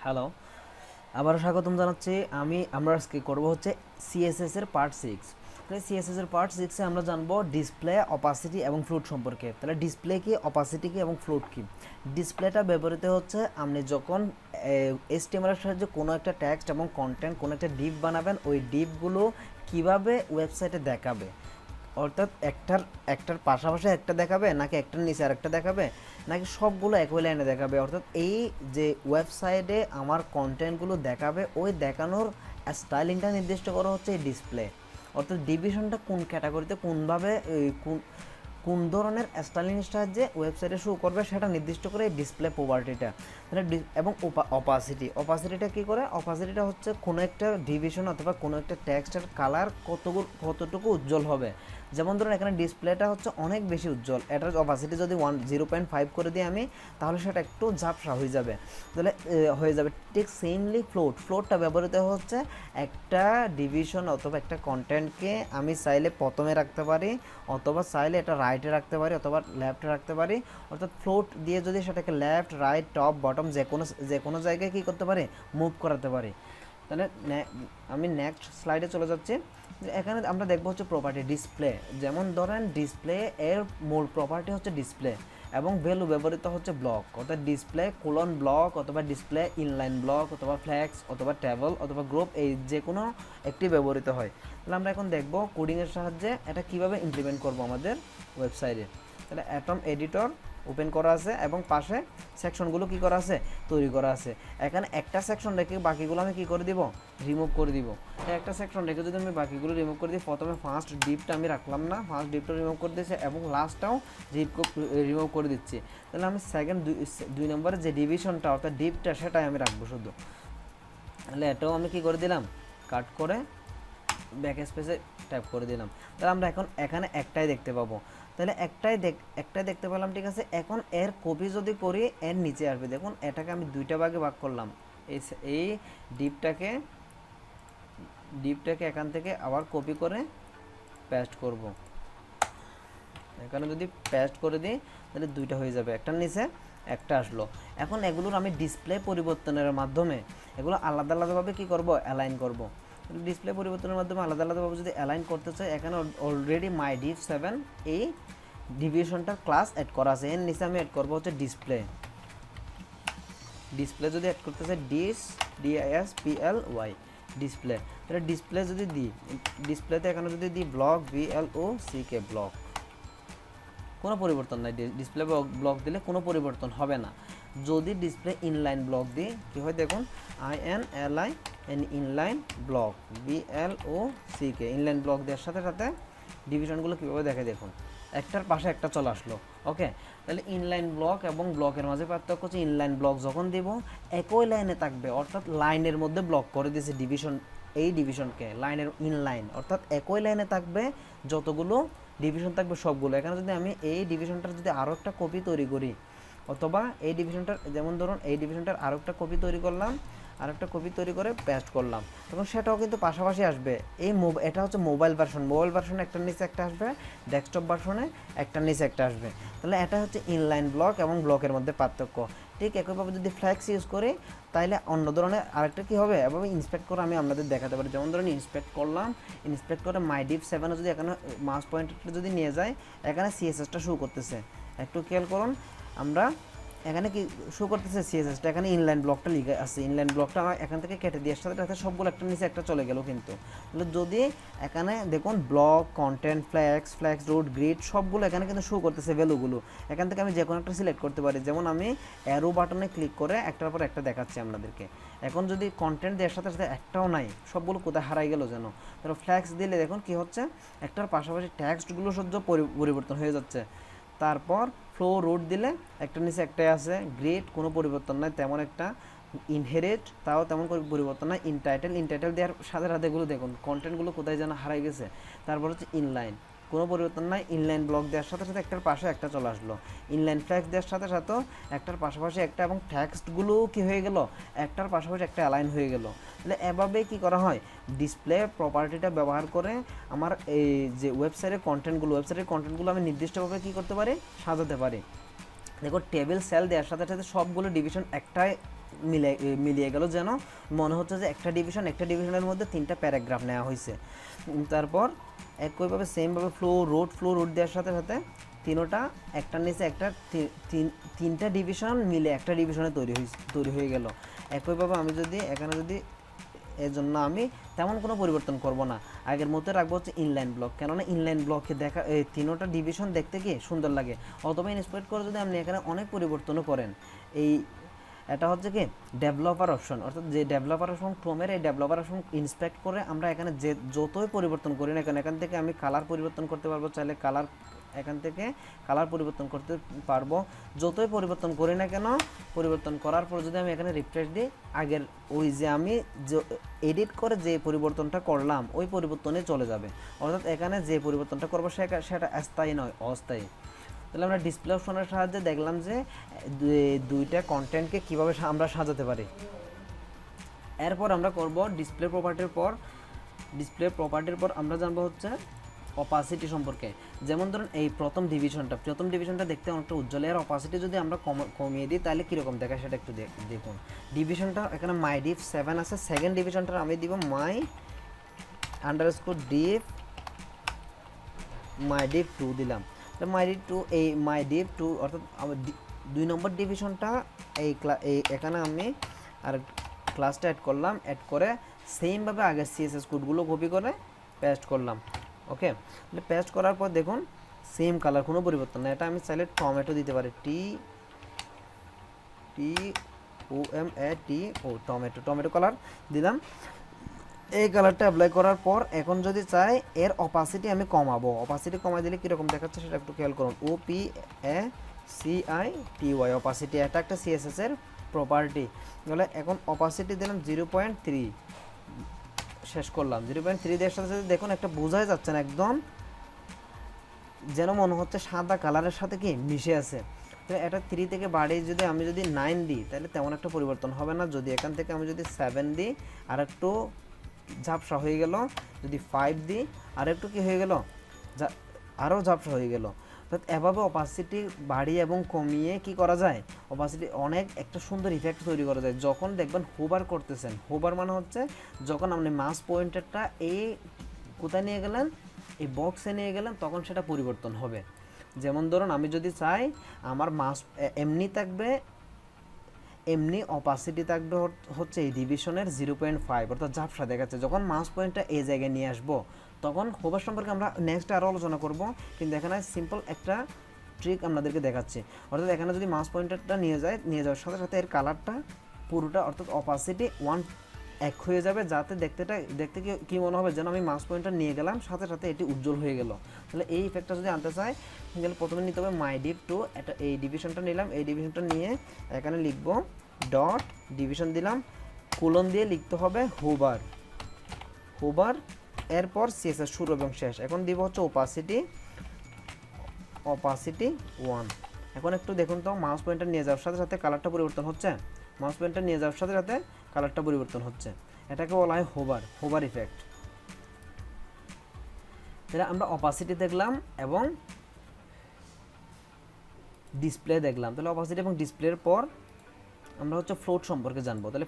Hello, আবারও স্বাগতম জানাচ্ছি। আমরা আজকে করব হচ্ছে সিএসএস এর পার্ট 6। তাহলে সিএসএস এর পার্ট 6 এ আমরা জানবো ডিসপ্লে, অপাসিটি এবং ফ্লোট সম্পর্কে। তাহলে ডিসপ্লে কি, অপাসিটি কি এবং ফ্লোট কি। ডিসপ্লেটা ব্যবহৃত হচ্ছে আপনি যখন এইচটিএমএল এর সাহায্যে কোনো একটা টেক্সট এবং কন্টেন্ট, কোনো একটা ডিপ বানাবেন, ওই ডিপগুলো কিভাবে ওয়েবসাইটে দেখাবে, অর্থাৎ একটার পাশাপাশি একটা দেখাবে, নাকি একটার নিচে আরেকটা দেখাবে, নাকি সবগুলো একই লাইনে দেখাবে, অর্থাৎ এই যে ওয়েবসাইটে আমার কন্টেন্টগুলো দেখাবে ওই দেখানোর স্টাইলিংটা নির্দিষ্ট করা হচ্ছে এই ডিসপ্লে। অর্থাৎ ডিভিশনটা কোন ক্যাটাগরিতে কোনভাবে কোন ধরনের স্টাইলিংয়ের সাহায্যে ওয়েবসাইটে শো করবে সেটা নির্দিষ্ট করে এই ডিসপ্লে প্রপার্টিটা। তাহলে এবং অপাসিটিটা কী করে? অপাসিটিটা হচ্ছে কোনো একটা ডিভিশন অথবা কোনো একটা টেক্সটের কালার কতটুকু উজ্জ্বল হবে। যেমন ধরুন এখানে ডিসপ্লেটা হচ্ছে অনেক বেশি উজ্জ্বল, এটার অপাসিটি যদি 0.5 করে দিই আমি, তাহলে সেটা একটু ঝাপসা হয়ে যাবে। তাহলে হয়ে যাবে ঠিক সেমলি ফ্লোটটা ব্যবহৃত হচ্ছে একটা ডিভিশন অথবা একটা কন্টেন্টকে আমি চাইলে প্রথমে রাখতে পারি, অথবা চাইলে এটা রাইটে রাখতে পারি, অথবা লেফটে রাখতে পারি। অর্থাৎ ফ্লোট দিয়ে যদি সেটাকে লেফট, রাইট, টপ, বটম যে কোনো জায়গায় কী করতে পারি, মুভ করাতে পারি। তাহলে আমি নেক্সট স্লাইডে চলে যাচ্ছি। এখানে আমরা দেখবো হচ্ছে প্রপার্টি ডিসপ্লে। যেমন ধরেন ডিসপ্লে এর মূল প্রপার্টি হচ্ছে ডিসপ্লে এবং ভ্যালু ব্যবহৃত হচ্ছে ব্লক, অর্থাৎ ডিসপ্লে কোলন ব্লক অথবা ডিসপ্লে ইনলাইন ব্লক অথবা ফ্ল্যাক্স অথবা টেবল অথবা গ্রুপ, এই যে কোনো একটি ব্যবহৃত হয়। তাহলে আমরা এখন দেখবো কোডিংয়ের সাহায্যে এটা কিভাবে ইমপ্লিমেন্ট করব আমাদের ওয়েবসাইটে। তাহলে অ্যাটম এডিটর ওপেন করা আছে এবং পাশে সেকশনগুলো কি করা আছে, তৈরি করা আছে। এখানে একটা সেকশন রেখে বাকিগুলো আমি কি করে দিব, রিমুভ করে দিব। একটা সেকশন রেখে যদি আমি বাকিগুলো রিমুভ করে দিই, প্রথমে ফার্স্ট ডিপটা আমি রাখলাম না, ফার্স্ট ডিপটা রিমুভ করে দিয়েছি এবং লাস্টটাও রিমুভ করে দিচ্ছি। তাহলে আমি সেকেন্ড দুই নম্বরে যে ডিভিশনটা অর্থাৎ ডিপটা সেটাই আমি রাখবো শুধু। তাহলে এটাও আমি কি করে দিলাম, কাট করে ব্যাক স্পেসে ট্যাপ করে দিলাম। তাহলে আমরা এখন এখানে একটাই দেখতে পাবো। তাহলে একটাই দেখতে পেলাম, ঠিক আছে। এখন এর কপি যদি করি এর নিচে আসবে, দেখুন এটাকে আমি দুইটা ভাগে ভাগ করলাম। এই ডিপটাকে এখান থেকে আবার কপি করে পেস্ট করব। এখানে যদি পেস্ট করে দিই তাহলে দুইটা হয়ে যাবে, একটার নিচে একটা আসলো। এখন এগুলোর আমি ডিসপ্লে পরিবর্তনের মাধ্যমে এগুলো আলাদা আলাদাভাবে কী করব, অ্যালাইন করব। ডিসপ্লে পরিবর্তনের মাধ্যমে আলাদা আলাদাভাবে যদি অ্যালাইন করতে চাই, এখানে অলরেডি মাই ডিভ 7 এই ডিভিশনটার ক্লাস অ্যাড করা আছে। এর নিচে আমি অ্যাড করবো হচ্ছে ডিসপ্লে যদি অ্যাড করতে চাই DISPLY ডিসপ্লে। তাহলে ডিসপ্লে যদি দিই, ডিসপ্লেতে এখানে যদি দিই ব্লক BLOCK ব্লক, কোনো পরিবর্তন নাই। ডিসপ্লে ব্লক দিলে কোনো পরিবর্তন হবে না। যদি ডিসপ্লে ইনলাইন ব্লক দিই কী হয়, দেখুন INLIN inline block BLOCK inline block দেওয়ার সাথে সাথে ডিভিশনগুলো কীভাবে দেখে দেখুন, একটার পাশে একটা চলে আসলো। ওকে, তাহলে ইনলাইন ব্লক এবং ব্লকের মাঝে পার্থক্য হচ্ছে ইনলাইন ব্লক যখন দেব একই লাইনে থাকবে, অর্থাৎ লাইনের মধ্যে ব্লক করে দিয়েছে ডিভিশন, এই ডিভিশনকে লাইনের ইনলাইন, অর্থাৎ একই লাইনে থাকবে যতগুলো ডিভিশন থাকবে সবগুলো। এখানে যদি আমি এই ডিভিশনটার যদি আরও একটা কপি তৈরি করি, অথবা এই ডিভিশনটার, যেমন ধরুন এই ডিভিশনটার আরও একটা কপি তৈরি করলাম, আরেকটা কপি তৈরি করে পেস্ট করলাম, তখন সেটাও কিন্তু পাশাপাশি আসবে। এটা হচ্ছে মোবাইল ভার্সনে একটার নিচে একটা আসবে, ডেস্কটপ ভার্সনে একটার নিচে একটা আসবে। তাহলে এটা হচ্ছে ইনলাইন ব্লক এবং ব্লকের মধ্যে পার্থক্য। ঠিক একইভাবে যদি ফ্ল্যাক্স ইউজ করি তাহলে অন্য ধরনের আরেকটা কী হবে, এভাবে ইন্সপেক্ট করে আমি আপনাদের দেখাতে পারি। যেমন ধরুন ইন্সপেক্ট করলাম, ইন্সপেক্ট করে মাই ডিভ 7 যদি এখানে মাউস পয়েন্টারটা যদি নিয়ে যায়, এখানে সিএসএসটা শো করতেছে। একটু খেয়াল করুন, আমরা এখানে কি শো করতেছে সিএসএসটা, এখানে ইনলাইন ব্লকটা লিখে আছে। ইনলাইন ব্লকটা আমার এখান থেকে কেটে দিয়ে সাথে সবগুলো একটা নিচে একটা চলে গেল। কিন্তু যদি এখানে দেখুন block, content, flex root, grid সবগুলো এখানে কিন্তু শো করতেছে ভ্যালুগুলো। এখান থেকে আমি যে কোনো একটা সিলেক্ট করতে পারি। যেমন আমি অ্যারো বাটনে ক্লিক করে একটার পর একটা দেখাচ্ছি আপনাদেরকে। এখন যদি কন্টেন্ট দেওয়ার সাথে সাথে একটাও নাই, সবগুলো কোথায় হারাই গেল যেন। তাহলে ফ্ল্যাক্স দিলে দেখুন কি হচ্ছে, একটার পাশাপাশি টেক্সটগুলো সহ্য পরিবর্তন হয়ে যাচ্ছে। তারপর ফ্লো রুট দিলে একটার নিচে একটাই আছে, গ্রেড কোনো পরিবর্তন নাই তেমন একটা, ইনহেরিট তাও তেমন কোনো পরিবর্তন নাই, ইনটাইটেল দেওয়ার সাথে সাথে এগুলো দেখুন কন্টেন্টগুলো কোথায় যেন হারাই গেছে। তারপর হচ্ছে ইনলাইন, কোনো পরিবর্তন নাই, ইনলাইন ব্লক দেওয়ার সাথে সাথে একটার পাশে একটা চলে আসলো, ইনলাইন ফ্ল্যাক্স দেওয়ার সাথে সাথেও একটার পাশাপাশি একটা, এবং টেক্সটগুলো কি হয়ে গেল, একটার পাশাপাশি একটা অ্যালাইন হয়ে গেল। তাহলে এভাবেই কী করা হয়, ডিসপ্লে প্রপার্টিটা ব্যবহার করে আমার এই যে ওয়েবসাইটের কন্টেন্টগুলো আমি নির্দিষ্টভাবে কী করতে পারি, সাজাতে পারি। দেখো টেবিল সেল দেওয়ার সাথে সাথে সবগুলো ডিভিশন একটাই মিলিয়ে গেল, যেন মনে হচ্ছে যে একটা ডিভিশনের মধ্যে 3টা প্যারাগ্রাফ নেওয়া হয়েছে। তারপর একইভাবে সেমভাবে ফ্লো রুট দেওয়ার সাথে সাথে তিনোটা একটার নিচে একটা 3টা ডিভিশন মিলে একটা ডিভিশনে তৈরি হয়ে গেল। একইভাবে আমি যদি এখানে যদি এর জন্য আমি তেমন কোনো পরিবর্তন করব না, আগের মতো রাখবো হচ্ছে ইনলাইন ব্লক, কেননা ইনলাইন ব্লকে দেখা এই তিনোটা ডিভিশন দেখতে কি সুন্দর লাগে। অথবা ইন্সপেক্ট করে যদি আপনি এখানে অনেক পরিবর্তনও করেন, এই এটা হচ্ছে কি ডেভেলপার অপশন, অর্থাৎ যে ডেভেলপার অপশন ক্রোমের এই ডেভেলপার অপশন ইন্সপেক্ট করে আমরা এখানে যে যতই পরিবর্তন করি না এখান থেকে আমি কালার পরিবর্তন করতে পারবো, চাইলে কালার এখান থেকে কালার পরিবর্তন করতে পারবো। যতই পরিবর্তন করি না কেন, পরিবর্তন করার পর যদি আমি এখানে রিফ্রেশ দিই, আগের ওই যে আমি এডিট করে যে পরিবর্তনটা করলাম ওই পরিবর্তনে চলে যাবে। অর্থাৎ এখানে যে পরিবর্তনটা করবো সেটা স্থায়ী নয়, অস্থায়ী। তাহলে আমরা ডিসপ্লে অপশনের সাহায্যে দেখলাম যে দুইটা কন্টেন্টকে কীভাবে আমরা সাজাতে পারি। এরপর আমরা করব ডিসপ্লে প্রপার্টির পর আমরা জানবো হচ্ছে অপাসিটি সম্পর্কে। যেমন ধরুন এই প্রথম ডিভিশনটা দেখতে অনেকটা উজ্জ্বল, এর অপাসিটি যদি আমরা কমিয়ে দিই তাহলে কীরকম দেখায় সেটা একটু দেখুন। ডিভিশনটা এখানে মাই ডিভ 7 আছে, সেকেন্ড ডিভিশনটা আমি দিব মাই ডিভ 2 দিলাম। তো মাই ডিভ 2 অর্থাৎ 2 নম্বর ডিভিশনটা এখানে আমি আর ক্লাসটা অ্যাড করলাম, অ্যাড করে সেমভাবে আগের সিএসএস কোডগুলো কপি করে পেস্ট করলাম। ওকে, তাহলে পেস্ট করার পর দেখুন সেম কালার, কোনো পরিবর্তন না। এটা আমি চাইলে টমেটো দিতে পারি, টমেটো কালার দিলাম। এই কালারটা অ্যাপ্লাই করার পর এখন যদি চাই এর অপাসিটি আমি কমাবো, অপাসিটি কমাই দিলে কীরকম দেখাচ্ছে সেটা একটু খেয়াল করুন। OPACITY অপাসিটি, এটা একটা সিএসএস এর প্রপার্টি। তাহলে এখন অপাসিটি দিলাম 0.3, শেষ করলাম। 0.3 দেওয়ার সাথে সাথে দেখুন একটা বোঝাই যাচ্ছে না, একদম যেন মনে হচ্ছে সাদা কালারের সাথে কি মিশে আছে। তো এটা 3 থেকে বাড়িয়ে যদি আমি 9 দিই তাহলে তেমন একটা পরিবর্তন হবে না। যদি এখান থেকে আমি 7 দিই আর একটু ঝাপসা হয়ে গেল, যদি 5 দিই আর একটু কি হয়ে গেল, আরও ঝাপসা হয়ে গেল। অর্থাৎ এভাবে অপাসিটি বাড়িয়ে এবং কমিয়ে কি করা যায়, অপাসিটি অনেক একটা সুন্দর ইফেক্ট তৈরি করা যায়। যখন দেখবেন হোভার করতেছেন, হোভার মানে হচ্ছে যখন আপনি মাউস পয়েন্টারটা এই কোথায় নিয়ে গেলেন, এই বক্সে নিয়ে গেলেন, তখন সেটা পরিবর্তন হবে। যেমন ধরুন আমি যদি চাই আমার মাউস এমনি থাকবে, এমনি অপাসিটি থাকবে হচ্ছে এই ডিভিশনের 0.5, অর্থাৎ ঝাপসা দেখাচ্ছে। যখন মাউস পয়েন্টটা এই জায়গায় নিয়ে আসবো তখন হোভার সম্পর্কে আমরা নেক্সট আরও আলোচনা করব, কিন্তু এখানে সিম্পল একটা ট্রিক আপনাদেরকে দেখাচ্ছি। অর্থাৎ এখানে যদি মাউস পয়েন্টারটা নিয়ে যাওয়ার সাথে সাথে এর কালারটা পুরোটা অর্থাৎ অপাসিটি 1 হয়ে যাবে, যাতে দেখতে কি মনে হবে যেন আমি মাউস পয়েন্টার নিয়ে গেলাম, সাথে সাথে এটি উজ্জ্বল হয়ে গেল। তাহলে এই ইফেক্টটা যদি আনতে চাই তাহলে প্রথমে নিতে হবে মাই ডিভ 2, এটা এই ডিভিশনটা নিলাম, এই ডিভিশনটা নিয়ে এখানে লিখব ডট ডিভিশন দিলাম, কোলন দিয়ে লিখতে হবে হোভার, এরপর সিএসএস শুরু এবং শেষ। এখন দিব হচ্ছে অপাসিটি 1। এখন একটু দেখুন তো মাউস পয়েন্টার নিয়ে যাওয়ার সাথে সাথে কালারটা পরিবর্তন হচ্ছে, মাউস পয়েন্টার নিয়ে যাওয়ার সাথে সাথে কালারটা পরিবর্তন হচ্ছে। এটাকে বলা হয় হোভার ইফেক্ট। তাহলে আমরা অপাসিটি দেখলাম এবং ডিসপ্লে দেখলাম। তাহলে অপাসিটি এবং ডিসপ্লের পর আমরা হচ্ছে ফ্লোট সম্পর্কে জানবো। তাহলে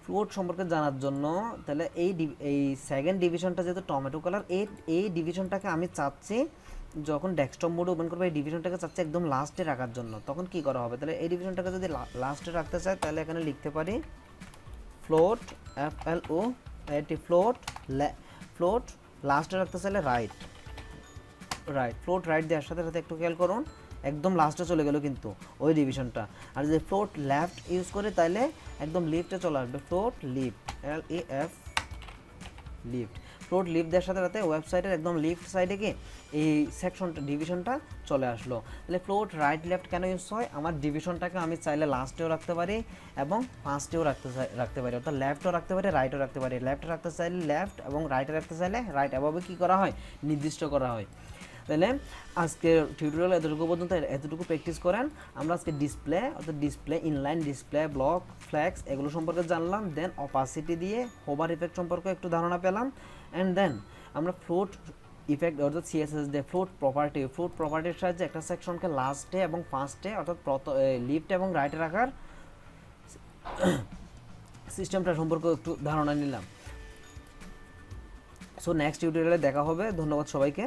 ফ্লোট সম্পর্কে জানার জন্য তাহলে এই সেকেন্ড ডিভিশনটা যেহেতু টমেটো কালার, এই ডিভিশনটাকে আমি চাচ্ছি যখন ডেস্কটপ মোডে ওপেন করবো এই ডিভিশনটাকে চাচ্ছি একদম লাস্টে রাখার জন্য। তখন কি করা হবে, তাহলে এই ডিভিশনটাকে যদি লাস্টে রাখতে চাই তাহলে এখানে লিখতে পারি ফ্লোট ফ্লোট লাস্টে রাখতে চাইলে রাইট ফ্লোট রাইট দেওয়ার সাথে সাথে একটু খেয়াল করুন একদম লাস্টে চলে গেল কিন্তু ওই ডিভিশনটা। আর যদি ফ্লোট লেফট ইউজ করে তাহলে একদম লিফটে চলে আসবে, ফ্লোট লিফট ফ্লোট লিফট দেওয়ার সাথে সাথে ওয়েবসাইটের একদম লিফট সাইডে গিয়ে এই সেকশনটা ডিভিশনটা চলে আসলো। তাহলে ফ্লোট রাইট লেফট কেন ইউজ হয়, আমার ডিভিশনটাকে আমি চাইলে লাস্টেও রাখতে পারি এবং ফার্স্টেও রাখতে পারি, অর্থাৎ লেফটও রাখতে পারি রাইটও রাখতে পারি। লেফটে রাখতে চাইলে লেফট এবং রাইটে রাখতে চাইলে রাইট, এভাবে কী করা হয় নির্দিষ্ট করা হয়। তাহলে আজকে টিউটোরিয়াল এতটুকু প্র্যাকটিস করেন। আমরা আজকে ডিসপ্লে অর্থাৎ display inline display block flax এগুলো সম্পর্কে জানলাম, দেন অপাসিটি দিয়ে হোভার ইফেক্ট সম্পর্কে একটু ধারণা পেলাম, অ্যান্ড দেন আমরা ফ্লোট ইফেক্ট অর্থাৎ সিএসএস দিয়ে ফ্লোট প্রপার্টির সাহায্যে একটা সেকশনকে লাস্টে এবং ফার্স্টে অর্থাৎ লিফট এবং রাইটে রাখার সিস্টেমটা সম্পর্কে একটু ধারণা নিলাম। সো নেক্সট টিউটোরিয়ালে দেখা হবে। ধন্যবাদ সবাইকে।